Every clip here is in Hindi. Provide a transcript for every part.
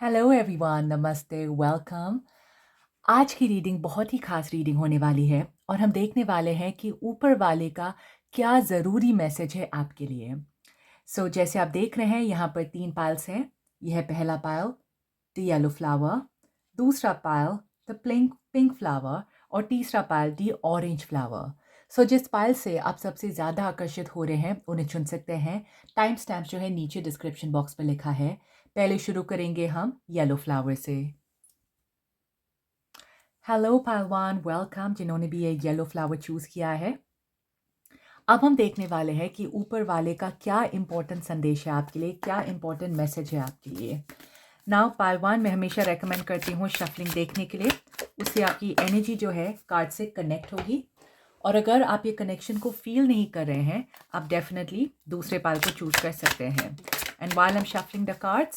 हेलो एवरीवन, नमस्ते, वेलकम। आज की रीडिंग बहुत ही खास रीडिंग होने वाली है और हम देखने वाले हैं कि ऊपर वाले का क्या ज़रूरी मैसेज है आपके लिए। जैसे आप देख रहे हैं यहाँ पर 3 पाइल्स हैं। यह है पहला पाइल, द येलो फ्लावर, दूसरा पाइल, द पिंक फ्लावर और तीसरा पाइल, द ऑरेंज फ्लावर। जिस पाइल से आप सबसे ज़्यादा आकर्षित हो रहे हैं उन्हें चुन सकते हैं। टाइम स्टैम्प जो है नीचे डिस्क्रिप्शन बॉक्स में लिखा है। पहले शुरू करेंगे हम येलो फ्लावर से। हेलो पहलवान, वेलकम जिन्होंने भी ये येलो फ्लावर चूज़ किया है। अब हम देखने वाले हैं कि ऊपर वाले का क्या इम्पोर्टेंट संदेश है आपके लिए, क्या इम्पोर्टेंट मैसेज है आपके लिए। नाउ पहलवान, मैं हमेशा रेकमेंड करती हूँ शफलिंग देखने के लिए। उससे आपकी एनर्जी जो है कार्ड से कनेक्ट होगी और अगर आप ये कनेक्शन को फील नहीं कर रहे हैं, आप डेफिनेटली दूसरे पाल को चूज़ कर सकते हैं। And while I am shuffling the cards,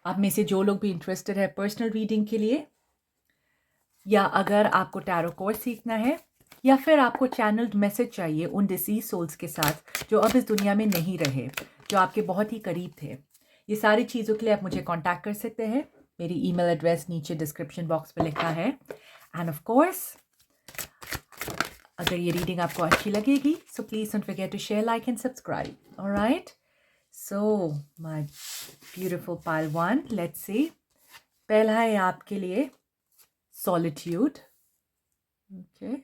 आप में से जो लोग भी इंटरेस्टेड है पर्सनल रीडिंग के लिए, या अगर आपको टैरो कोर्स सीखना है, या फिर आपको चैनल्ड मैसेज चाहिए उन डिसीज सोल्स के साथ जो अब इस दुनिया में नहीं रहे, जो आपके बहुत ही करीब थे, ये सारी चीज़ों के लिए आप मुझे कांटेक्ट कर सकते हैं। मेरी ईमेल एड्रेस नीचे डिस्क्रिप्शन बॉक्स में लिखा है। एंड ऑफ कोर्स, अगर ये रीडिंग आपको अच्छी लगेगी so please don't forget to share, like and subscribe. Alright, so my beautiful pile one, let's see. पहला है आपके लिए solitude. Okay,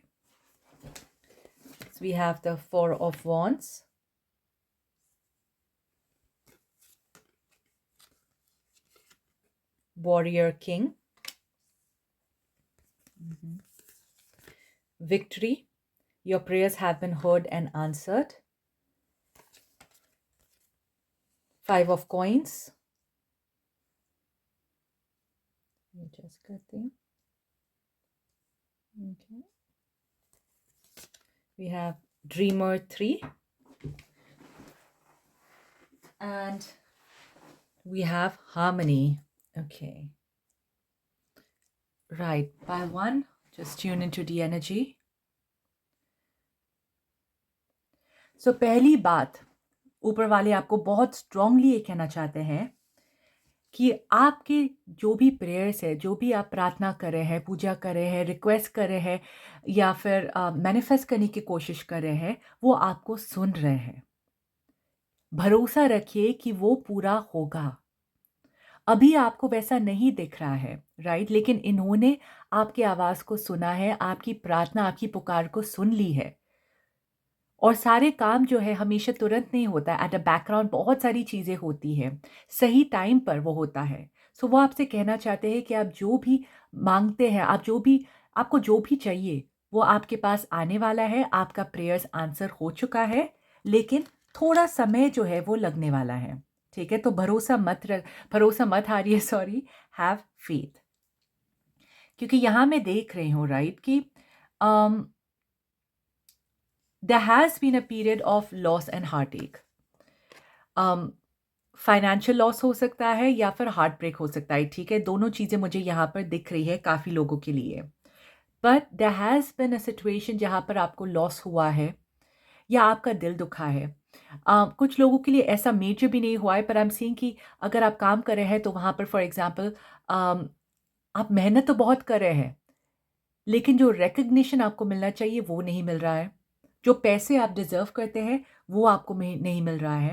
so we have the Four of Wands, Warrior King, Victory, your prayers have been heard and answered, Five of Coins, just करते हैं. Okay, we have Dreamer 3, and we have Harmony. Okay, right, by one, just tune into the energy. So पहली बात, ऊपर वाले आपको बहुत स्ट्रांगली ये कहना चाहते हैं कि आपके जो भी प्रेयर्स है, जो भी आप प्रार्थना कर रहे हैं, पूजा कर रहे हैं, रिक्वेस्ट कर रहे हैं, या फिर मैनिफेस्ट करने की कोशिश कर रहे हैं, वो आपको सुन रहे हैं। भरोसा रखिए कि वो पूरा होगा। अभी आपको वैसा नहीं दिख रहा है, राइट, लेकिन इन्होंने आपकी आवाज़ को सुना है, आपकी प्रार्थना, आपकी पुकार को सुन ली है। और सारे काम जो है हमेशा तुरंत नहीं होता है, एट अ बैकग्राउंड बहुत सारी चीज़ें होती हैं, सही टाइम पर वो होता है। वो आपसे कहना चाहते हैं कि आप जो भी मांगते हैं, आपको जो भी चाहिए वो आपके पास आने वाला है। आपका प्रेयर्स आंसर हो चुका है, लेकिन थोड़ा समय जो है वो लगने वाला है। ठीक है, तो भरोसा मत हारिए, सॉरी, हैव फेथ। क्योंकि यहाँ मैं देख रही हूँ, राइट, कि there has been a period of loss and heartache. Financial loss हो सकता है या फिर हार्ट ब्रेक हो सकता है, ठीक है, दोनों चीज़ें मुझे यहाँ पर दिख रही है काफ़ी लोगों के लिए। But there has been a situation जहाँ पर आपको लॉस हुआ है या आपका दिल दुखा है। कुछ लोगों के लिए ऐसा मेजर भी नहीं हुआ है, पर आई एम सीइंग कि अगर आप काम कर रहे हैं तो वहाँ पर फॉर एग्जांपल आप मेहनत तो बहुत कर रहे हैं, लेकिन जो रिकग्निशन आपको मिलना चाहिए वो नहीं मिल रहा है। जो पैसे आप डिज़र्व करते हैं वो आपको नहीं मिल रहा है।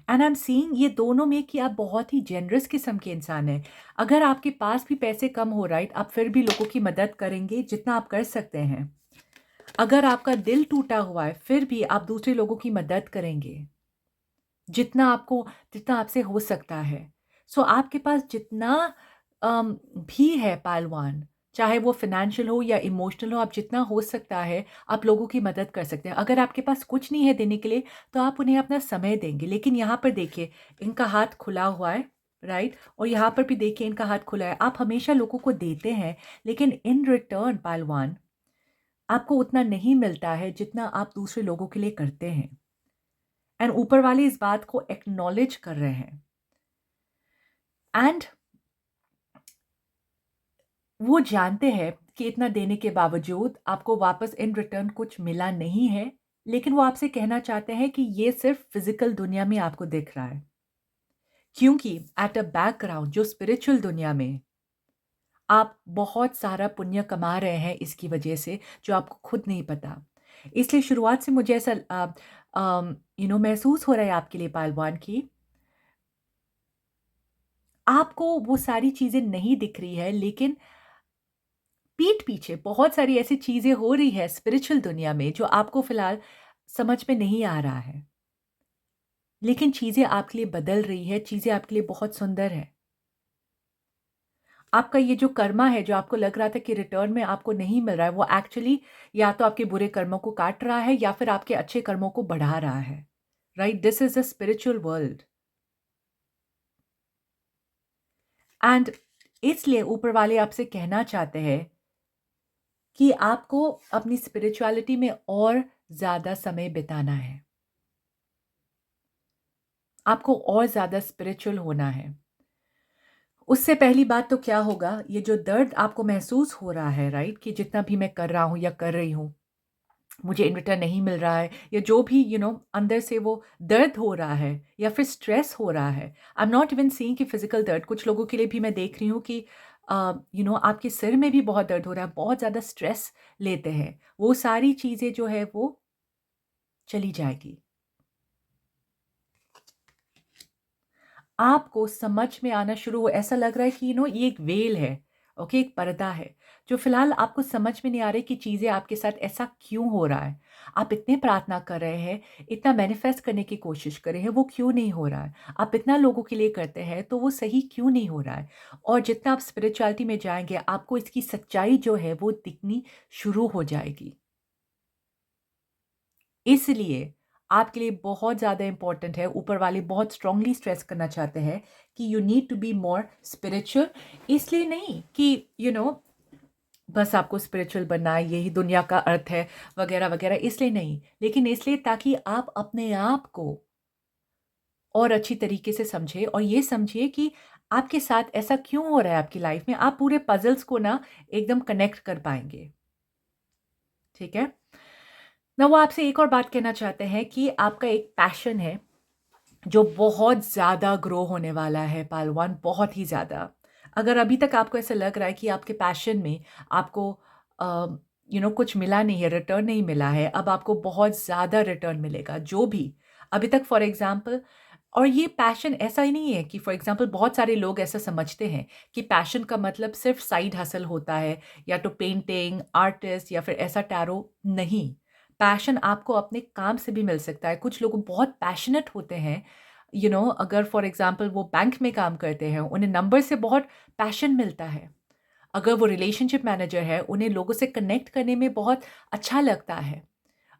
एंड आई एम सीइंग ये दोनों में कि आप बहुत ही जेनरस किस्म के इंसान हैं। अगर आपके पास भी पैसे कम हो, राइट, आप फिर भी लोगों की मदद करेंगे जितना आप कर सकते हैं। अगर आपका दिल टूटा हुआ है फिर भी आप दूसरे लोगों की मदद करेंगे जितना आपसे हो सकता है। आपके पास जितना भी है पहलवान, चाहे वो फ़ाइनेंशियल हो या इमोशनल हो, आप जितना हो सकता है आप लोगों की मदद कर सकते हैं। अगर आपके पास कुछ नहीं है देने के लिए तो आप उन्हें अपना समय देंगे। लेकिन यहाँ पर देखिए, इनका हाथ खुला हुआ है, राइट, और यहाँ पर भी देखिए इनका हाथ खुला है। आप हमेशा लोगों को देते हैं, लेकिन इन रिटर्न पहलवान आपको उतना नहीं मिलता है जितना आप दूसरे लोगों के लिए करते हैं। एंड ऊपर वाले इस बात को एक्नॉलेज कर रहे हैं। एंड वो जानते हैं कि इतना देने के बावजूद आपको वापस इन रिटर्न कुछ मिला नहीं है, लेकिन वो आपसे कहना चाहते हैं कि ये सिर्फ फिजिकल दुनिया में आपको दिख रहा है। क्योंकि एट अ बैकग्राउंड जो स्पिरिचुअल दुनिया में आप बहुत सारा पुण्य कमा रहे हैं इसकी वजह से, जो आपको खुद नहीं पता। इसलिए शुरुआत से मुझे ऐसा महसूस हो रहा है आपके लिए पहलवान कि आपको वो सारी चीज़ें नहीं दिख रही है, लेकिन पीठ पीछे बहुत सारी ऐसी चीज़ें हो रही है स्पिरिचुअल दुनिया में जो आपको फ़िलहाल समझ में नहीं आ रहा है। लेकिन चीज़ें आपके लिए बदल रही है, चीज़ें आपके लिए बहुत सुंदर है। आपका ये जो कर्मा है, जो आपको लग रहा था कि रिटर्न में आपको नहीं मिल रहा है, वो एक्चुअली या तो आपके बुरे कर्मों को काट रहा है या फिर आपके अच्छे कर्मों को बढ़ा रहा है। Right? This is a spiritual world. And इसलिए ऊपर वाले आपसे कहना चाहते हैं कि आपको अपनी स्पिरिचुअलिटी में और ज़्यादा समय बिताना है। आपको और ज़्यादा स्पिरिचुअल होना है। उससे पहली बात तो क्या होगा, ये जो दर्द आपको महसूस हो रहा है, राइट? कि जितना भी मैं कर रहा हूँ या कर रही हूँ, मुझे इन रिटर्न नहीं मिल रहा है, या जो भी अंदर से वो दर्द हो रहा है या फिर स्ट्रेस हो रहा है। I am not even seeing कि फिजिकल दर्द, कुछ लोगों के लिए भी मैं देख रही हूँ कि आपके सिर में भी बहुत दर्द हो रहा है, बहुत ज़्यादा स्ट्रेस लेते हैं। वो सारी चीज़ें जो है वो चली जाएगी। आपको समझ में आना शुरू हो, ऐसा लग रहा है कि ये एक वेल है, ओके, एक पर्दा है, जो फ़िलहाल आपको समझ में नहीं आ रही कि चीज़ें आपके साथ ऐसा क्यों हो रहा है। आप इतने प्रार्थना कर रहे हैं, इतना मैनिफेस्ट करने की कोशिश कर रहे हैं, वो क्यों नहीं हो रहा है? आप इतना लोगों के लिए करते हैं, तो वो सही क्यों नहीं हो रहा है? और जितना आप स्पिरिचुअलिटी में जाएँगे, आपको इसकी सच्चाई जो है, वो दिखनी शुरू हो जाएगी। इसलिए आपके लिए बहुत ज़्यादा इम्पोर्टेंट है, ऊपर वाले बहुत स्ट्रांगली स्ट्रेस करना चाहते हैं कि you need to be more spiritual. इसलिए नहीं कि बस आपको स्पिरिचुअल बनना है, यही दुनिया का अर्थ है, वगैरह वगैरह, इसलिए नहीं, लेकिन इसलिए ताकि आप अपने आप को और अच्छी तरीके से समझें और ये समझिए कि आपके साथ ऐसा क्यों हो रहा है आपकी लाइफ में। आप पूरे पजल्स को ना एकदम कनेक्ट कर पाएंगे। ठीक है ना? वो आपसे एक और बात कहना चाहते हैं कि आपका एक पैशन है जो बहुत ज़्यादा ग्रो होने वाला है पहलवान, बहुत ही ज़्यादा। अगर अभी तक आपको ऐसा लग रहा है कि आपके पैशन में आपको कुछ मिला नहीं है, रिटर्न नहीं मिला है, अब आपको बहुत ज़्यादा रिटर्न मिलेगा, जो भी अभी तक फॉर एग्ज़ाम्पल। और ये पैशन ऐसा ही नहीं है कि फॉर एग्ज़ाम्पल बहुत सारे लोग ऐसा समझते हैं कि पैशन का मतलब सिर्फ़ साइड हसल होता है, या तो पेंटिंग, आर्टिस्ट या फिर ऐसा टैरो, नहीं। पैशन आपको अपने काम से भी मिल सकता है। कुछ लोग बहुत पैशनेट होते हैं, अगर फॉर एग्ज़ाम्पल वो बैंक में काम करते हैं, उन्हें नंबर से बहुत पैशन मिलता है। अगर वो रिलेशनशिप मैनेजर है, उन्हें लोगों से कनेक्ट करने में बहुत अच्छा लगता है।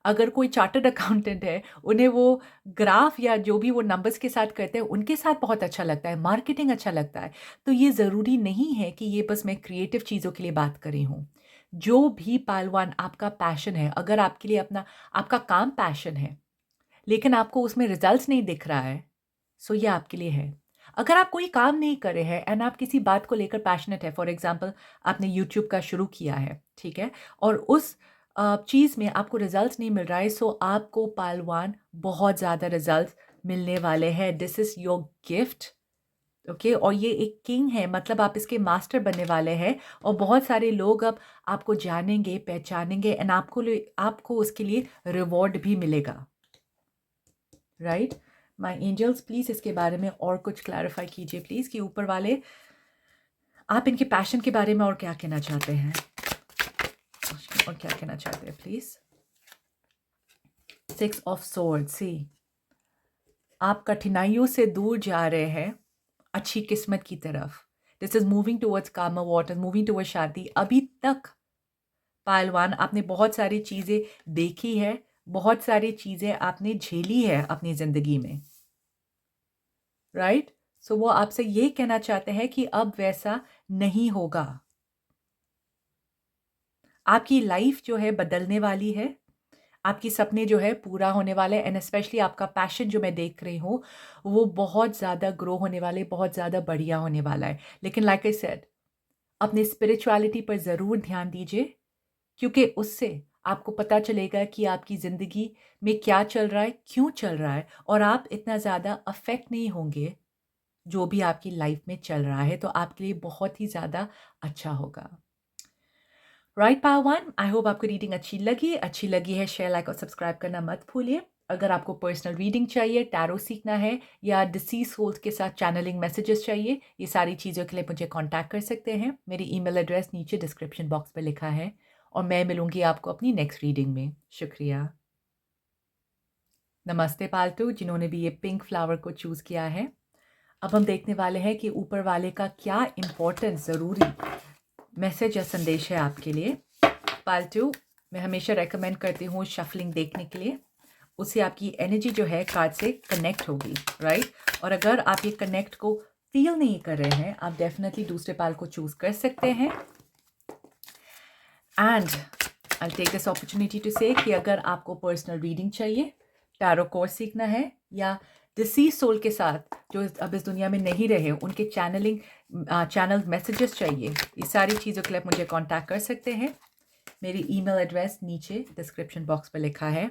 अगर कोई चार्टर्ड अकाउंटेंट है, उन्हें वो ग्राफ या जो भी वो नंबर्स के साथ करते हैं, उनके साथ बहुत अच्छा लगता है, मार्केटिंग अच्छा लगता है। तो ये ज़रूरी नहीं है कि ये बस मैं क्रिएटिव चीज़ों के लिए बात कर रही हूँ। जो भी पहलवान आपका पैशन है, अगर आपके लिए आपका काम पैशन है, लेकिन आपको उसमें रिजल्ट्स नहीं दिख रहा है, सो ये आपके लिए है। अगर आप कोई काम नहीं कर रहे हैं एंड आप किसी बात को लेकर पैशनेट है, फॉर एग्ज़ाम्पल आपने यूट्यूब का शुरू किया है, ठीक है? और उस चीज़ में आपको रिजल्ट्स नहीं मिल रहा है, सो आपको पहलवान बहुत ज़्यादा रिजल्ट्स मिलने वाले हैं। This is your gift, okay? और ये एक किंग है, मतलब आप इसके मास्टर बनने वाले हैं और बहुत सारे लोग अब आपको जानेंगे, पहचानेंगे एंड आपको उसके लिए रिवॉर्ड भी मिलेगा। राइट? माय एंजल्स, प्लीज़ इसके बारे में और कुछ क्लैरिफ़ाई कीजिए प्लीज़, कि ऊपर वाले आप इनके पैशन के बारे में और क्या कहना चाहते हैं? और क्या कहना चाहते हैं प्लीज़? 6 ऑफ स्वॉर्ड्स, सी आप कठिनाइयों से दूर जा रहे हैं, अच्छी किस्मत की तरफ। दिस इज़ मूविंग टुवर्ड्स कामर वाटर, मूविंग टुवर्ड्स शादी। अभी तक पहलवान आपने बहुत सारी चीज़ें देखी है, बहुत सारी चीज़ें आपने झेली है अपनी ज़िंदगी में, राइट? सो वो आपसे ये कहना चाहते हैं कि अब वैसा नहीं होगा। आपकी लाइफ जो है बदलने वाली है, आपकी सपने जो है पूरा होने वाले हैं एंड स्पेशली आपका पैशन जो मैं देख रही हूँ, वो बहुत ज़्यादा ग्रो होने वाले, बहुत ज़्यादा बढ़िया होने वाला है। लेकिन लाइक आई सेड, अपनी स्पिरिचुअलिटी पर ज़रूर ध्यान दीजिए, क्योंकि उससे आपको पता चलेगा कि आपकी ज़िंदगी में क्या चल रहा है, क्यों चल रहा है, और आप इतना ज़्यादा अफ़ेक्ट नहीं होंगे जो भी आपकी लाइफ में चल रहा है, तो आपके लिए बहुत ही ज़्यादा अच्छा होगा। Right power one, I hope आपको रीडिंग अच्छी लगी है शेयर, लाइक और सब्सक्राइब करना मत भूलिए। अगर आपको पर्सनल रीडिंग चाहिए, टैरो सीखना है या डिसीज सोल्स के साथ चैनलिंग मैसेजेस चाहिए, ये सारी चीज़ों के लिए मुझे कांटेक्ट कर सकते हैं। मेरी ईमेल एड्रेस नीचे डिस्क्रिप्शन बॉक्स में लिखा है और मैं मिलूंगी आपको अपनी नेक्स्ट रीडिंग में। शुक्रिया। नमस्ते पालतू, जिन्होंने भी ये पिंक फ्लावर को चूज़ किया है। अब हम देखने वाले हैं कि ऊपर वाले का क्या इम्पोर्टेंट ज़रूरी मैसेज या संदेश है आपके लिए। पालतू, मैं हमेशा रेकमेंड करती हूँ शफलिंग देखने के लिए, उससे आपकी एनर्जी जो है कार्ड से कनेक्ट होगी, राइट। और अगर आप ये कनेक्ट को फील नहीं कर रहे हैं, आप डेफिनेटली दूसरे पाल को चूज कर सकते हैं। And I take this opportunity to say कि अगर आपको पर्सनल रीडिंग चाहिए, टैरो कोर्स सीखना है या डिसीज सोल के साथ जो अब इस दुनिया में नहीं रहे, उनके चैनल मैसेजेस चाहिए, ये सारी चीज़ों के लिए आप मुझे कांटेक्ट कर सकते हैं। मेरी ईमेल एड्रेस नीचे डिस्क्रिप्शन बॉक्स पर लिखा है।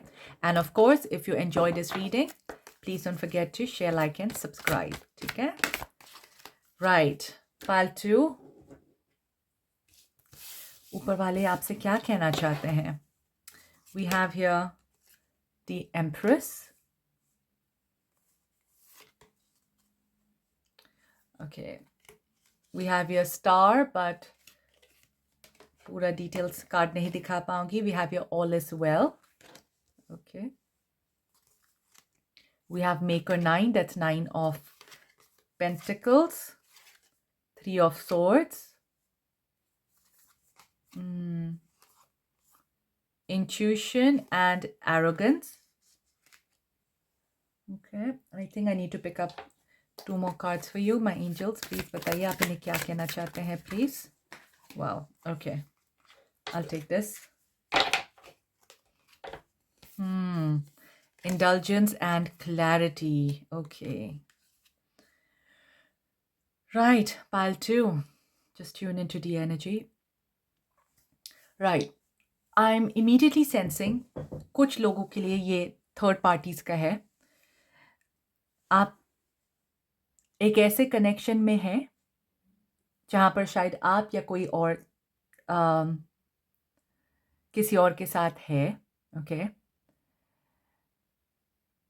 And of course if you enjoy this reading, please don't forget to share, like and subscribe, ठीक है। राइट पालतू, ऊपर वाले आपसे क्या कहना चाहते हैं? We have here the empress, okay, we have here star, but पूरा डिटेल्स कार्ड नहीं दिखा पाऊंगी। We have here all is well, okay. We have Maker 9, that's 9 of Pentacles, 3 of Swords, Intuition and Arrogance. Okay, I think I need to pick up 2 more cards for you, my angels. Please बताइए आप इन्हें क्या कहना चाहते हैं, please. Wow, okay. I'll take this. Indulgence and clarity. Okay. Right, pile 2. Just tune into the energy. Right. I'm immediately sensing कुछ लोगों के लिए ये थर्ड पार्टीज का है। आप एक ऐसे कनेक्शन में हैं जहां पर शायद आप या कोई और किसी और के साथ है, okay.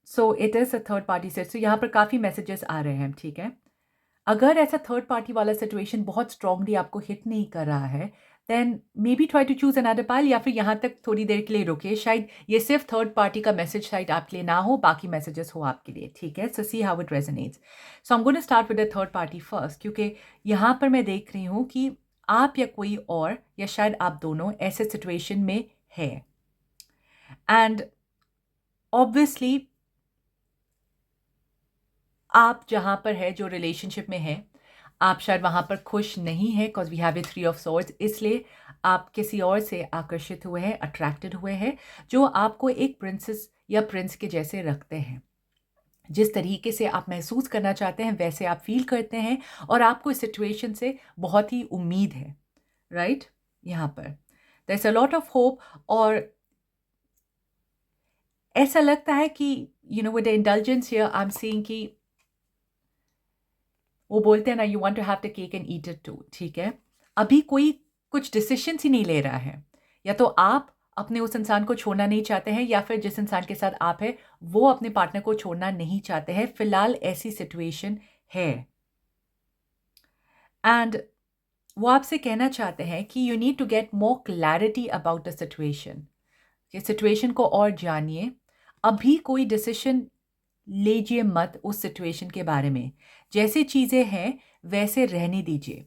So it is a third party set. So यहाँ पर काफ़ी मैसेजेस आ रहे हैं, ठीक है। अगर ऐसा थर्ड पार्टी वाला सिचुएशन बहुत स्ट्रांगली आपको हिट नहीं कर रहा है, then maybe try to choose another pile, या फिर यहाँ तक थोड़ी देर के लिए रुके। शायद ये सिर्फ थर्ड पार्टी का मैसेज शायद आपके लिए ना हो, बाकी मैसेजेस हो आपके लिए, ठीक है। So see how it resonates. So I am going to start with the third party first, क्योंकि यहाँ पर मैं देख रही हूँ कि आप या कोई और, या शायद आप दोनों ऐसे सिचुएशन में है। एंड ऑब्वियसली आप जहाँ पर है, जो रिलेशनशिप में है, आप शायद वहाँ पर खुश नहीं है, because we have a 3 of swords. इसलिए आप किसी और से आकर्षित हुए हैं, अट्रैक्टेड हुए हैं, जो आपको एक प्रिंसेस या प्रिंस के जैसे रखते हैं। जिस तरीके से आप महसूस करना चाहते हैं वैसे आप फील करते हैं, और आपको इस सिचुएशन से बहुत ही उम्मीद है, राइट। यहाँ पर there is a lot of hope, और ऐसा लगता है कि you know with the indulgence here I am seeing कि वो बोलते हैं ना, you want to have the cake and eat it too, ठीक है। अभी कोई कुछ डिसीशंस ही नहीं ले रहा है, या तो आप अपने उस इंसान को छोड़ना नहीं चाहते हैं, या फिर जिस इंसान के साथ आप हैं वो अपने पार्टनर को छोड़ना नहीं चाहते हैं। फिलहाल ऐसी सिचुएशन है, एंड वो आपसे कहना चाहते हैं कि you need to get more clarity about the situation. ये सिचुएशन को और जानिए, अभी कोई डिसीजन लीजिए मत उस सिचुएशन के बारे में। जैसे चीज़ें हैं वैसे रहने दीजिए,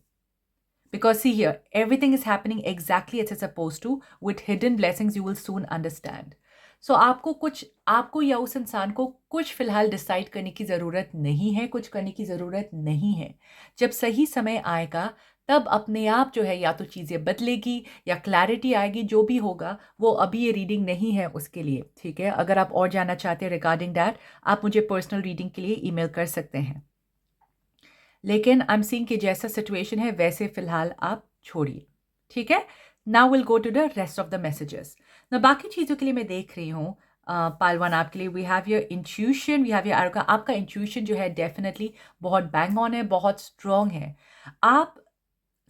because see here everything is happening exactly as it's suppose to, with hidden blessings you will soon understand. So आपको या उस इंसान को कुछ फिलहाल डिसाइड करने की ज़रूरत नहीं है, कुछ करने की ज़रूरत नहीं है। जब सही समय आएगा तब अपने आप जो है या तो चीज़ें बदलेगी या क्लैरिटी आएगी, जो भी होगा वो अभी ये रीडिंग नहीं है उसके लिए, ठीक है। अगर आप और जानना चाहते हैं रिगार्डिंग दैट, आप मुझे पर्सनल रीडिंग के लिए ईमेल कर सकते हैं, लेकिन आई एम सीइंग कि जैसा सिचुएशन है वैसे फिलहाल आप छोड़िए, ठीक है। Now will go to the rest of the messages. ना बाकी चीज़ों के लिए मैं देख रही हूँ पाल वन आपके लिए we have your intuition, we have your आपका इंट्यूशन जो है डेफिनेटली बहुत बैंग ऑन है, बहुत स्ट्रॉन्ग है। आप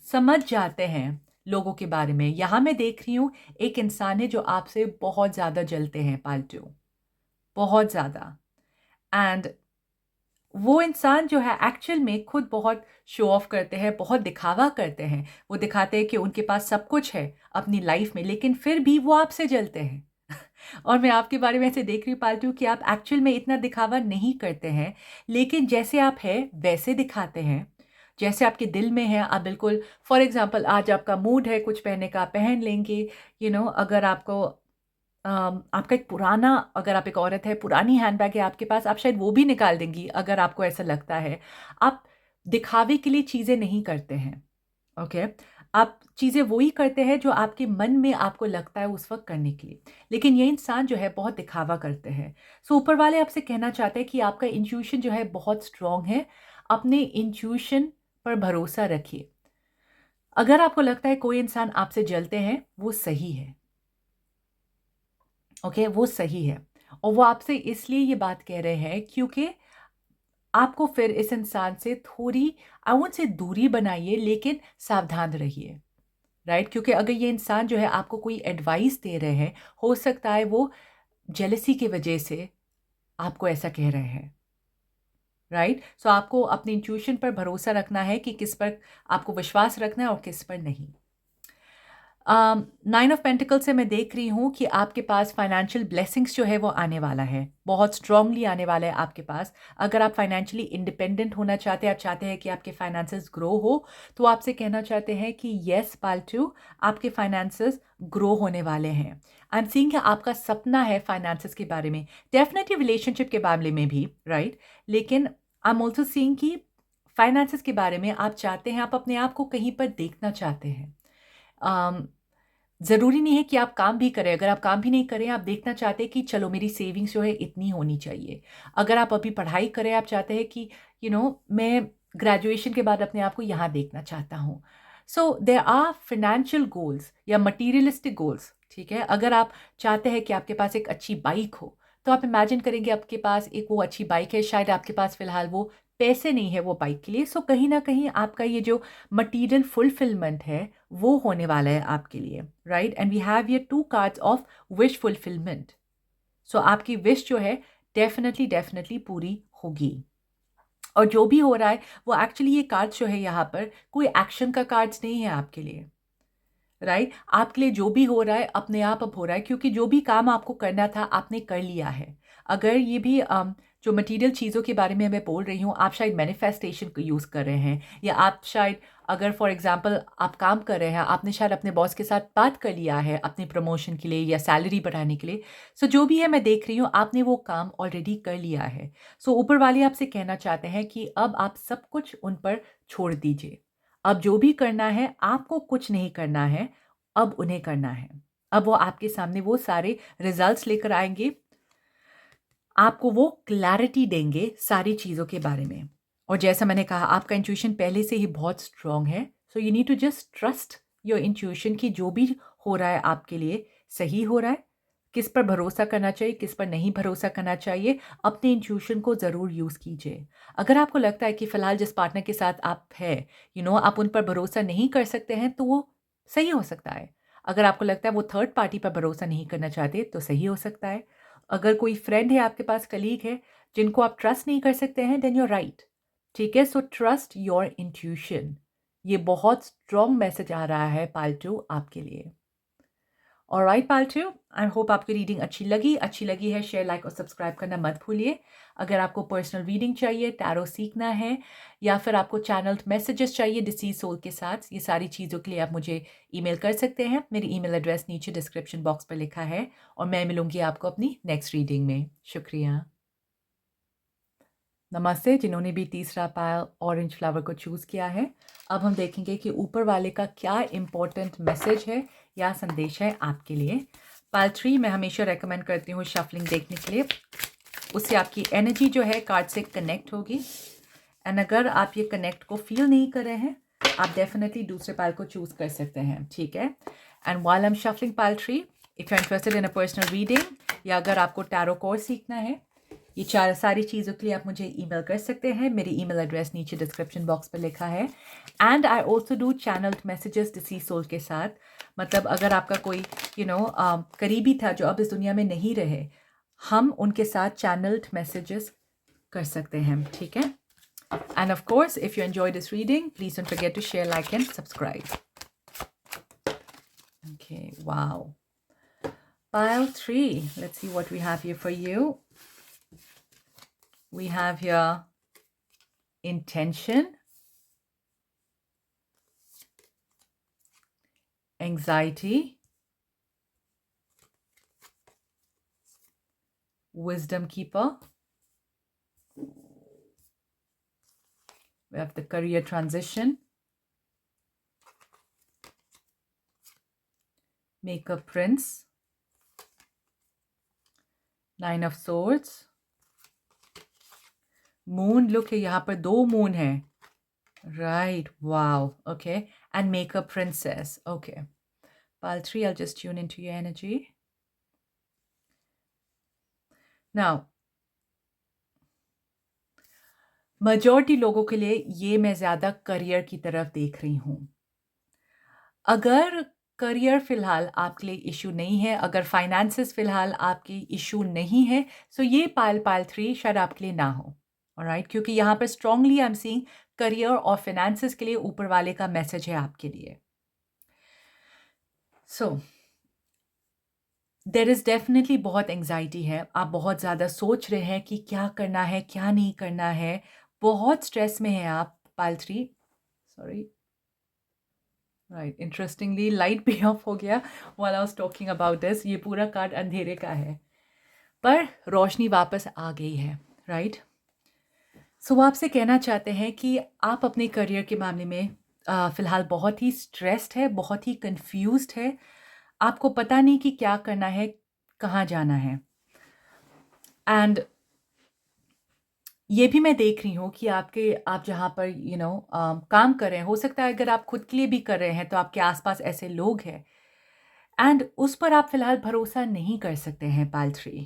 समझ जाते हैं लोगों के बारे में। यहाँ मैं देख रही हूँ एक इंसान है जो आपसे बहुत ज़्यादा जलते हैं पालतू, बहुत ज़्यादा। एंड वो इंसान जो है एक्चुअल में खुद बहुत शो ऑफ करते हैं, बहुत दिखावा करते हैं। वो दिखाते हैं कि उनके पास सब कुछ है अपनी लाइफ में, लेकिन फिर भी वो आपसे जलते हैं। और मैं आपके बारे में ऐसे देख रही पालती हूँ कि आप एक्चुअल में इतना दिखावा नहीं करते हैं, लेकिन जैसे आप हैं वैसे दिखाते हैं। जैसे आपके दिल में है आप बिल्कुल, फॉर एग्जांपल आज आपका मूड है कुछ पहनने का, पहन लेंगे। अगर आपको आपका एक पुराना, अगर आप एक औरत है, पुरानी हैंडबैग है आपके पास, आप शायद वो भी निकाल देंगी अगर आपको ऐसा लगता है। आप दिखावे के लिए चीज़ें नहीं करते हैं, ओके? आप चीज़ें वही करते हैं जो आपके मन में आपको लगता है उस वक़्त करने के लिए। लेकिन ये इंसान जो है बहुत दिखावा करते हैं। सो ऊपर वाले आपसे कहना चाहते हैं कि आपका इंट्यूशन जो है बहुत स्ट्रॉन्ग है। अपने इंट्यूशन पर भरोसा रखिए। अगर आपको लगता है कोई इंसान आपसे जलते हैं, वो सही है। ओके, वो सही है। और वो आपसे इसलिए ये बात कह रहे हैं क्योंकि आपको फिर इस इंसान से थोड़ी, आई वोंट से दूरी बनाइए, लेकिन सावधान रहिए, राइट? क्योंकि अगर ये इंसान जो है आपको कोई एडवाइस दे रहे हैं, हो सकता है वो जेलसी की वजह से आपको ऐसा कह रहे हैं, राइट? सो आपको अपने इंट्यूशन पर भरोसा रखना है कि किस पर आपको विश्वास रखना है और किस पर नहीं। 9 ऑफ पेंटिकल से मैं देख रही हूँ कि आपके पास फाइनेंशियल ब्लेसिंग्स जो है वो आने वाला है, बहुत स्ट्रांगली आने वाला है आपके पास। अगर आप फाइनेंशियली इंडिपेंडेंट होना चाहते हैं, आप चाहते हैं कि आपके फाइनेंसेस ग्रो हो, तो आपसे कहना चाहते हैं कि येस पाल्टू, आपके फाइनेंसेस ग्रो होने वाले हैं। आई एम सीइंग कि आपका सपना है फाइनेंसेस के बारे में, डेफिनेटली रिलेशनशिप के मामले में भी, राइट? लेकिन आई एम ऑल्सो सीइंग कि फाइनेंसेस के बारे में आप चाहते हैं, आप अपने आप को कहीं पर देखना चाहते हैं। ज़रूरी नहीं है कि आप काम भी करें, अगर आप काम भी नहीं करें, आप देखना चाहते हैं कि चलो मेरी सेविंग्स जो है इतनी होनी चाहिए। अगर आप अभी पढ़ाई करें, आप चाहते हैं कि मैं ग्रेजुएशन के बाद अपने आप को यहाँ देखना चाहता हूँ। So there are financial goals या मटीरियलिस्टिक गोल्स, ठीक है? अगर आप चाहते हैं कि आपके पास एक अच्छी बाइक हो, तो आप इमेजिन करेंगे आपके पास एक वो अच्छी बाइक है, शायद आपके पास फ़िलहाल वो पैसे नहीं है वो बाइक के लिए। सो कहीं न कहीं आपका ये जो मटीरियल फुलफिलमेंट है, वो होने वाला है आपके लिए, राइट? एंड वी हैव ये 2 कार्ड्स ऑफ विश फुलफिलमेंट। सो आपकी विश जो है डेफ़िनिटली, डेफ़िनिटली पूरी होगी। और जो भी हो रहा है वो एक्चुअली, ये कार्ड्स जो है यहाँ पर कोई एक्शन का कार्ड्स नहीं है आपके लिए, राइट? आपके लिए जो भी हो रहा है अपने आप अब हो रहा है, क्योंकि जो भी काम आपको करना था आपने कर लिया है। अगर ये भी जो मटेरियल चीज़ों के बारे में मैं बोल रही हूँ, आप शायद मैनिफेस्टेशन को यूज़ कर रहे हैं, या आप शायद, अगर फॉर एग्जांपल आप काम कर रहे हैं, आपने शायद अपने बॉस के साथ बात कर लिया है अपने प्रमोशन के लिए या सैलरी बढ़ाने के लिए। सो जो भी है मैं देख रही हूँ आपने वो काम ऑलरेडी कर लिया है। सो ऊपर वाले आपसे कहना चाहते हैं कि अब आप सब कुछ उन पर छोड़ दीजिए। अब जो भी करना है आपको कुछ नहीं करना है, अब उन्हें करना है। अब वो आपके सामने वो सारे रिजल्ट्स लेकर आएँगे, आपको वो क्लैरिटी देंगे सारी चीज़ों के बारे में। और जैसा मैंने कहा आपका इंट्यूशन पहले से ही बहुत स्ट्रॉन्ग है, so you need to just trust your intuition कि जो भी हो रहा है आपके लिए सही हो रहा है। किस पर भरोसा करना चाहिए, किस पर नहीं भरोसा करना चाहिए, अपने इंट्यूशन को ज़रूर यूज़ कीजिए। अगर आपको लगता है कि फ़िलहाल जिस पार्टनर के साथ आप हैं, आप उन पर भरोसा नहीं कर सकते हैं, तो वो सही हो सकता है। अगर आपको लगता है वो थर्ड पार्टी पर भरोसा नहीं करना चाहते, तो सही हो सकता है। अगर कोई फ्रेंड है आपके पास, कलीग है, जिनको आप ट्रस्ट नहीं कर सकते हैं, देन यू आर राइट, ठीक है? So trust your intuition. ये बहुत स्ट्रॉन्ग मैसेज आ रहा है पाल्टू आपके लिए। ऑलराइट पाल्टू, आई होप आपकी रीडिंग अच्छी लगी है, शेयर, लाइक और सब्सक्राइब करना मत भूलिए। अगर आपको पर्सनल रीडिंग चाहिए, टैरो सीखना है, या फिर आपको चैनल्ड मैसेजेस चाहिए डिसीज सोल के साथ, ये सारी चीज़ों के लिए आप मुझे ईमेल कर सकते हैं। मेरी ईमेल एड्रेस नीचे डिस्क्रिप्शन बॉक्स पर लिखा है, और मैं मिलूंगी आपको अपनी नेक्स्ट रीडिंग में। शुक्रिया। नमस्ते जिन्होंने भी तीसरा पायल ऑरेंज फ्लावर को चूज़ किया है। अब हम देखेंगे कि ऊपर वाले का क्या इम्पोर्टेंट मैसेज है या संदेश है आपके लिए। पायल 3 मैं हमेशा रेकमेंड करती हूँ शफलिंग देखने के लिए, उससे आपकी एनर्जी जो है कार्ड से कनेक्ट होगी। एंड अगर आप ये कनेक्ट को फील नहीं कर रहे हैं, आप डेफिनेटली दूसरे पायल को चूज़ कर सकते हैं, ठीक है? And while I am shuffling Payal 3, if you're interested in a personal reading, या अगर आपको टैरो कोर्स सीखना है, ये सारी चीज़ों के लिए आप मुझे ईमेल कर सकते हैं। मेरी ईमेल एड्रेस नीचे डिस्क्रिप्शन बॉक्स पर लिखा है। And I also do channelled messages deceased soul के साथ। मतलब अगर आपका कोई करीबी था जो अब इस दुनिया में नहीं रहे, हम उनके साथ चैनल्ड मैसेजेस कर सकते हैं, ठीक है। And of course if you enjoy this reading, please don't forget to share, like and subscribe. Okay, wow. Pile 3. Let's see what we have here for you. We have here intention, anxiety, wisdom keeper. We have the career transition, Maker Prince, Nine of Swords, Moon. Look है, यहाँ पर 2 moon है. Right, wow, okay. And Maker Princess, okay. Pile 3, I'll just tune into your energy. Now, majority लोगों के लिए ये मैं ज़्यादा करियर की तरफ देख रही हूँ. अगर करियर फ़िलहाल आपके लिए इशू नहीं है, अगर फाइनेंसेस फ़िलहाल आपकी इशू नहीं है, सो ये पाइल 3 शायद आपके लिए ना हो, ऑलराइट? क्योंकि यहाँ पर strongly I am seeing career और फाइनेंसेस के लिए ऊपर वाले का मैसेज है आपके लिए. सो देयर इज़ डेफिनेटली बहुत एंग्जाइटी है. आप बहुत ज़्यादा सोच रहे हैं कि क्या करना है, क्या नहीं करना है. बहुत स्ट्रेस में हैं आप, pile 3. Sorry. Right, interestingly light भी ऑफ हो गया while I was talking about this. ये पूरा कार्ड अंधेरे का है, पर रोशनी वापस आ गई है, राइट? सो वो आपसे कहना चाहते हैं कि आप अपने करियर के मामले में फ़िलहाल बहुत ही स्ट्रेस्ड है, बहुत ही कंफ्यूज्ड है. आपको पता नहीं कि क्या करना है, कहाँ जाना है. एंड ये भी मैं देख रही हूँ कि आप जहाँ पर काम कर रहे हैं, हो सकता है अगर आप खुद के लिए भी कर रहे हैं तो आपके आसपास ऐसे लोग हैं एंड उस पर आप फ़िलहाल भरोसा नहीं कर सकते हैं, पाइल 3.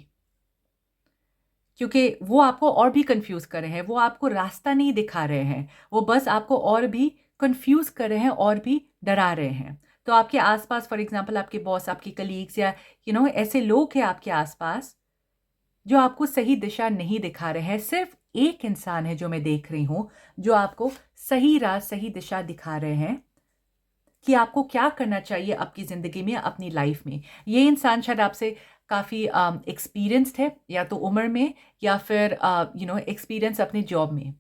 क्योंकि वो आपको और भी कंफ्यूज कर रहे हैं, वो आपको रास्ता नहीं दिखा रहे हैं, वो बस आपको और भी कंफ्यूज कर रहे हैं और भी डरा रहे हैं. तो आपके आसपास फॉर एग्जांपल आपके बॉस, आपके कलीग्स या ऐसे लोग हैं आपके आसपास जो आपको सही दिशा नहीं दिखा रहे हैं. सिर्फ एक इंसान है जो मैं देख रही हूँ जो आपको सही राह, सही दिशा दिखा रहे हैं कि आपको क्या करना चाहिए आपकी ज़िंदगी में, अपनी लाइफ में. ये इंसान शायद आपसे काफ़ी एक्सपीरियंस्ड है, या तो उम्र में या फिर एक्सपीरियंस अपने जॉब में.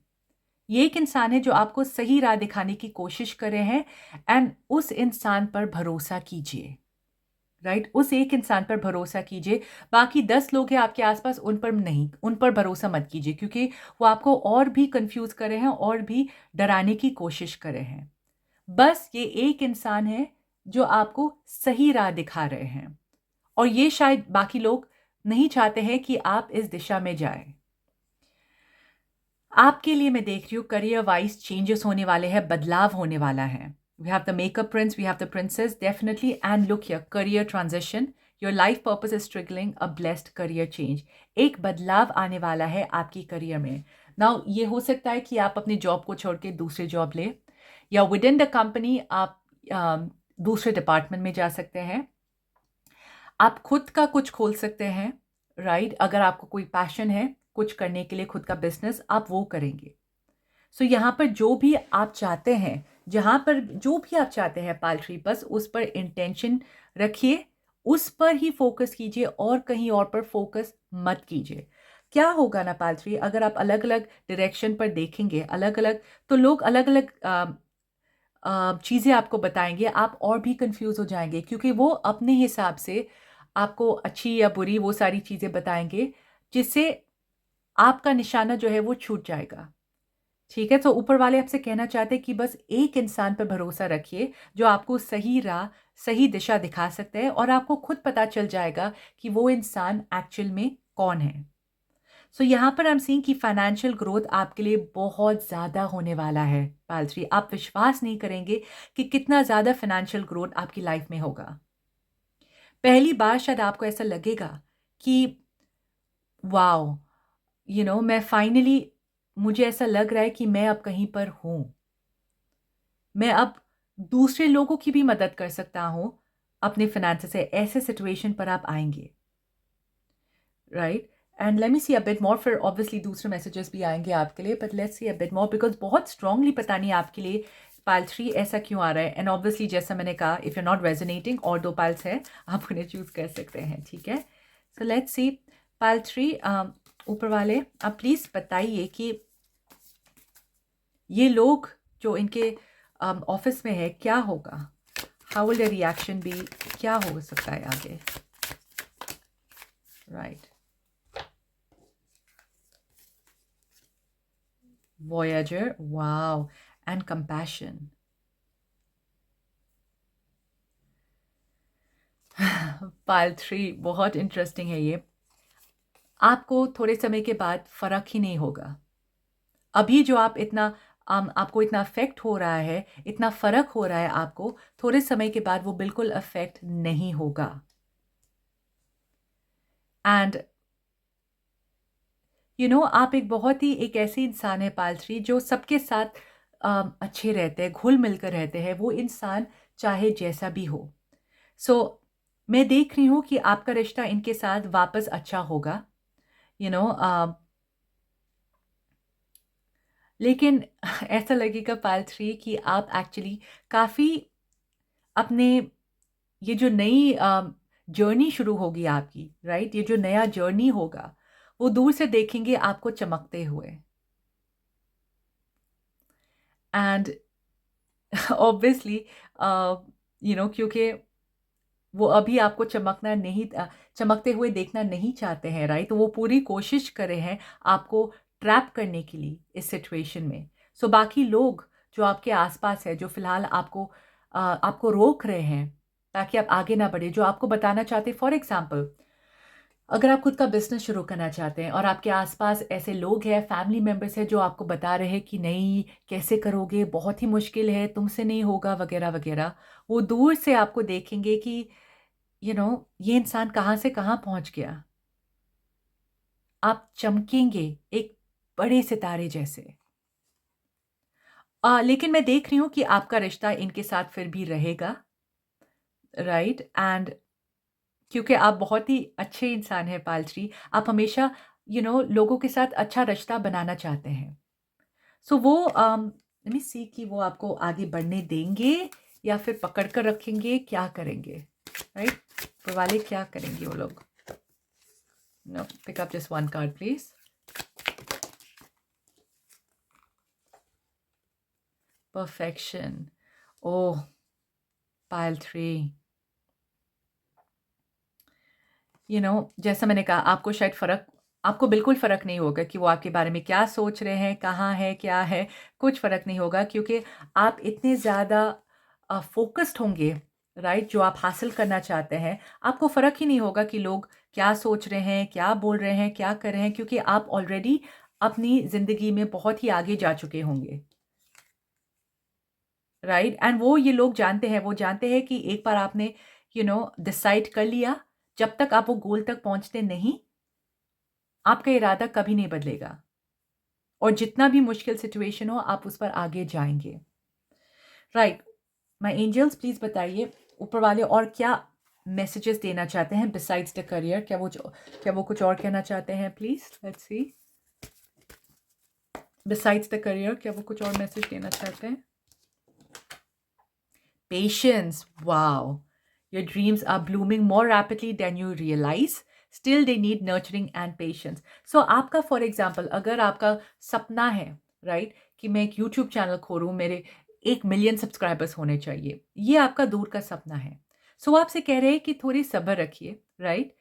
ये एक इंसान है जो आपको सही राह दिखाने की कोशिश कर रहे हैं एंड उस इंसान पर भरोसा कीजिए, राइट? उस एक इंसान पर भरोसा कीजिए. बाकी 10 लोग हैं आपके आसपास, उन पर नहीं, उन पर भरोसा मत कीजिए क्योंकि वो आपको और भी कंफ्यूज कर रहे हैं और भी डराने की कोशिश कर रहे हैं. बस ये एक इंसान है जो आपको सही राह दिखा रहे हैं और ये शायद बाकी लोग नहीं चाहते हैं कि आप इस दिशा में जाएं. आपके लिए मैं देख रही हूँ करियर वाइज चेंजेस होने वाले हैं, बदलाव होने वाला है. We have the makeup prince, we have the princess definitely. And look here, career transition, your life purpose is triggering a blessed career change. एक बदलाव आने वाला है आपकी करियर में. नाउ ये हो सकता है कि आप अपनी जॉब को छोड़ के दूसरी जॉब ले, या विद इन द कंपनी आप दूसरे डिपार्टमेंट में जा सकते हैं. आप खुद का कुछ खोल सकते हैं, राइट? अगर आपको कोई पैशन है कुछ करने के लिए, खुद का बिजनेस, आप वो करेंगे. सो यहाँ पर जो भी आप चाहते हैं, जहाँ पर जो भी आप चाहते हैं पाइल 3, बस उस पर इंटेंशन रखिए, उस पर ही फोकस कीजिए और कहीं और पर फोकस मत कीजिए. क्या होगा ना पाइल 3, अगर आप अलग अलग डायरेक्शन पर देखेंगे, अलग अलग, तो लोग अलग अलग चीज़ें आपको बताएंगे, आप और भी कंफ्यूज हो जाएंगे क्योंकि वो अपने हिसाब से आपको अच्छी या बुरी वो सारी चीज़ें बताएंगे जिससे आपका निशाना जो है वो छूट जाएगा. ठीक है, तो ऊपर वाले आपसे कहना चाहते हैं कि बस एक इंसान पर भरोसा रखिए जो आपको सही राह, सही दिशा दिखा सकते हैं और आपको खुद पता चल जाएगा कि वो इंसान एक्चुअल में कौन है. सो यहाँ पर हम सीइंग कि फाइनेंशियल ग्रोथ आपके लिए बहुत ज़्यादा होने वाला है, पाइल 3. आप विश्वास नहीं करेंगे कि कितना ज़्यादा फाइनेंशियल ग्रोथ आपकी लाइफ में होगा. पहली बार शायद आपको ऐसा लगेगा कि वाओ, मैं फाइनली, मुझे ऐसा लग रहा है कि मैं अब कहीं पर हूँ। मैं अब दूसरे लोगों की भी मदद कर सकता हूँ अपने फ़ाइनेंसेस से, ऐसे सिचुएशन पर आप आएँगे, right? And let me see a bit more, फिर ऑब्वियसली दूसरे मैसेजेस भी आएँगे आपके लिए, but let's see a bit more because बहुत स्ट्रांगली पता नहीं आपके लिए पाइल 3 ऐसा क्यों आ रहा है। एंड ऑब्वियसली जैसा मैंने कहा, if you are not resonating और 2 पाइल्स हैं, आप उन्हें चूज़ कर सकते हैं, ठीक है? सो लेट्स सी पाइल 3, ऊपर वाले आप प्लीज़ बताइए कि ये लोग जो इनके ऑफिस में है, क्या होगा? How will the reaction be? क्या हो सकता है आगे? Right, voyager, wow, and compassion. Pile 3 बहुत इंटरेस्टिंग है ये। आपको थोड़े समय के बाद फ़र्क ही नहीं होगा। अभी जो आप इतना आपको इतना अफ़ेक्ट हो रहा है, इतना फ़र्क हो रहा है आपको, थोड़े समय के बाद वो बिल्कुल अफ़ेक्ट नहीं होगा। एंड आप एक बहुत ही एक ऐसी इंसान है पाइल 3 जो सबके साथ अच्छे रहते हैं, घुल-मिल कर रहते हैं, वो इंसान चाहे जैसा भी हो। सो मैं देख रही हूँ कि आपका रिश्ता इनके साथ वापस अच्छा होगा, यू नो अ, लेकिन ऐसा लगेगा पाइल 3 कि आप एक्चुअली काफ़ी अपने ये जो नई जर्नी शुरू होगी आपकी, राइट? ये जो नया जर्नी होगा, वो दूर से देखेंगे आपको चमकते हुए। एंड ऑब्वियसली क्योंकि वो अभी आपको चमकते हुए देखना नहीं चाहते हैं, राइट? तो वो पूरी कोशिश कर रहे हैं आपको ट्रैप करने के लिए इस सिचुएशन में। सो बाकी लोग जो आपके आस-पास है, जो फ़िलहाल आपको रोक रहे हैं ताकि आप आगे ना बढ़े, जो आपको बताना चाहते हैं, फॉर एग्ज़ाम्पल अगर आप खुद का बिज़नेस शुरू करना चाहते हैं और आपके आस-पास ऐसे लोग हैं, फैमिली मेंबर्स हैं जो आपको बता रहे हैं कि नहीं, कैसे करोगे? बहुत ही मुश्किल है, तुमसे नहीं होगा वग़ैरह-वग़ैरह। वो दूर से आपको देखेंगे कि ये इंसान कहाँ से कहाँ पहुँच गया। आप चमकेंगे एक बड़े सितारे जैसे। लेकिन मैं देख रही हूँ कि आपका रिश्ता इनके साथ फिर भी रहेगा, राइट? एंड क्योंकि आप बहुत ही अच्छे इंसान हैं पालत्री, आप हमेशा लोगों के साथ अच्छा रिश्ता बनाना चाहते हैं। सो वो लेट मी सी कि वो आपको आगे बढ़ने देंगे या फिर पकड़ कर रखेंगे, क्या करेंगे? राइट? ऊपर वाले क्या करेंगे वो लोग? No, pick up just one card please. Perfection. Oh! Pile 3। जैसा मैंने कहा, आपको बिल्कुल फ़र्क नहीं होगा कि वो आपके बारे में क्या सोच रहे हैं, कहाँ है, क्या है, कुछ फ़र्क नहीं होगा क्योंकि आप इतने ज़्यादा फ़ोकस्ड होंगे, राइट? जो आप हासिल करना चाहते हैं, आपको फ़र्क ही नहीं होगा कि लोग क्या सोच रहे हैं, क्या बोल रहे हैं, क्या कर रहे हैं क्योंकि आप ऑलरेडी अपनी ज़िंदगी में बहुत ही आगे जा चुके होंगे, राइट? एंड वो ये लोग जानते हैं, वो जानते हैं कि एक बार आपने डिसाइड कर लिया, जब तक आप वो गोल तक पहुँचते नहीं, आपका इरादा कभी नहीं बदलेगा और जितना भी मुश्किल सिचुएशन हो आप उस पर आगे जाएँगे। राइट, माय एंजल्स प्लीज़ बताइए ऊपर वाले और क्या मैसेजेस देना चाहते हैं बिसाइड्स द करियर? क्या वो कुछ और कहना चाहते हैं please? Let's see. Besides the career क्या वो कुछ और मैसेज देना चाहते हैं? Patience. Wow. Your dreams are blooming more rapidly than you realize. Still, they need nurturing and patience. So, आपका फॉर एग्जाम्पल अगर आपका सपना है राइट कि मैं एक यूट्यूब चैनल खोलूँ, मेरे 1 मिलियन सब्सक्राइबर्स होने चाहिए, ये आपका दूर का सपना है। सो आपसे कह रहे हैं कि थोड़ी सब्र रखिए, राइट?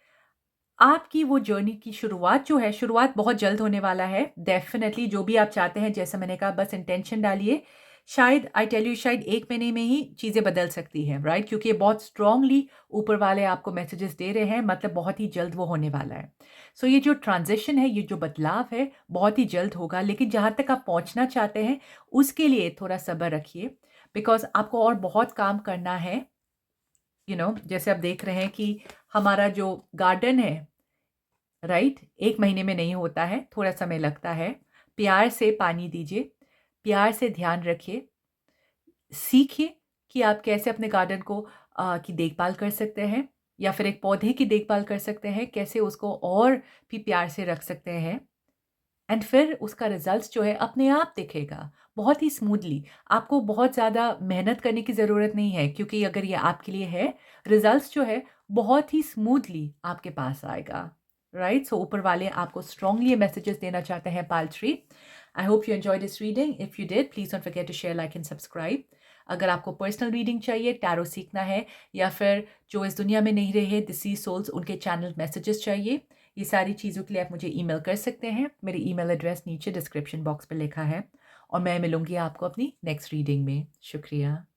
आपकी वो जर्नी की शुरुआत जो है, शुरुआत बहुत जल्द होने वाला है। डेफ़िनेटली जो भी आप चाहते हैं, जैसा मैंने कहा, बस इंटेंशन डालिए। शायद आई टेल यू शायद 1 महीने में ही चीज़ें बदल सकती हैं, राइट? क्योंकि ये बहुत स्ट्रांगली ऊपर वाले आपको मैसेजेस दे रहे हैं, मतलब बहुत ही जल्द वो होने वाला है। सो ये जो ट्रांज़िशन है, ये जो बदलाव है, बहुत ही जल्द होगा। लेकिन जहाँ तक आप पहुँचना चाहते हैं, उसके लिए थोड़ा सब्र रखिए बिकॉज़ आपको और बहुत काम करना है। जैसे आप देख रहे हैं कि हमारा जो गार्डन है, राइट? 1 महीने में नहीं होता है, थोड़ा समय लगता है। प्यार से पानी दीजिए, प्यार से ध्यान रखिए, सीखिए कि आप कैसे अपने गार्डन को की देखभाल कर सकते हैं या फिर एक पौधे की देखभाल कर सकते हैं, कैसे उसको और भी प्यार से रख सकते हैं। एंड फिर उसका रिज़ल्ट्स जो है अपने आप दिखेगा, बहुत ही स्मूथली। आपको बहुत ज़्यादा मेहनत करने की ज़रूरत नहीं है, क्योंकि अगर ये आपके लिए है, रिज़ल्ट्स जो है बहुत ही स्मूथली आपके पास आएगा, राइट? सो ऊपर वाले आपको स्ट्रांगली ये मैसेजेस देना चाहते हैं पाल ट्री। I hope you enjoyed this reading. If you did, please don't forget to share, like and subscribe. अगर आपको पर्सनल रीडिंग चाहिए, टैरो सीखना है या फिर जो इस दुनिया में नहीं रहे डिसीज़ सोल्स, उनके चैनल मैसेजेस चाहिए, ये सारी चीज़ों के लिए आप मुझे ईमेल कर सकते हैं। मेरी ईमेल एड्रेस नीचे डिस्क्रिप्शन बॉक्स पे लिखा है और मैं मिलूँगी आपको अपनी नेक्स्ट रीडिंग में। शुक्रिया।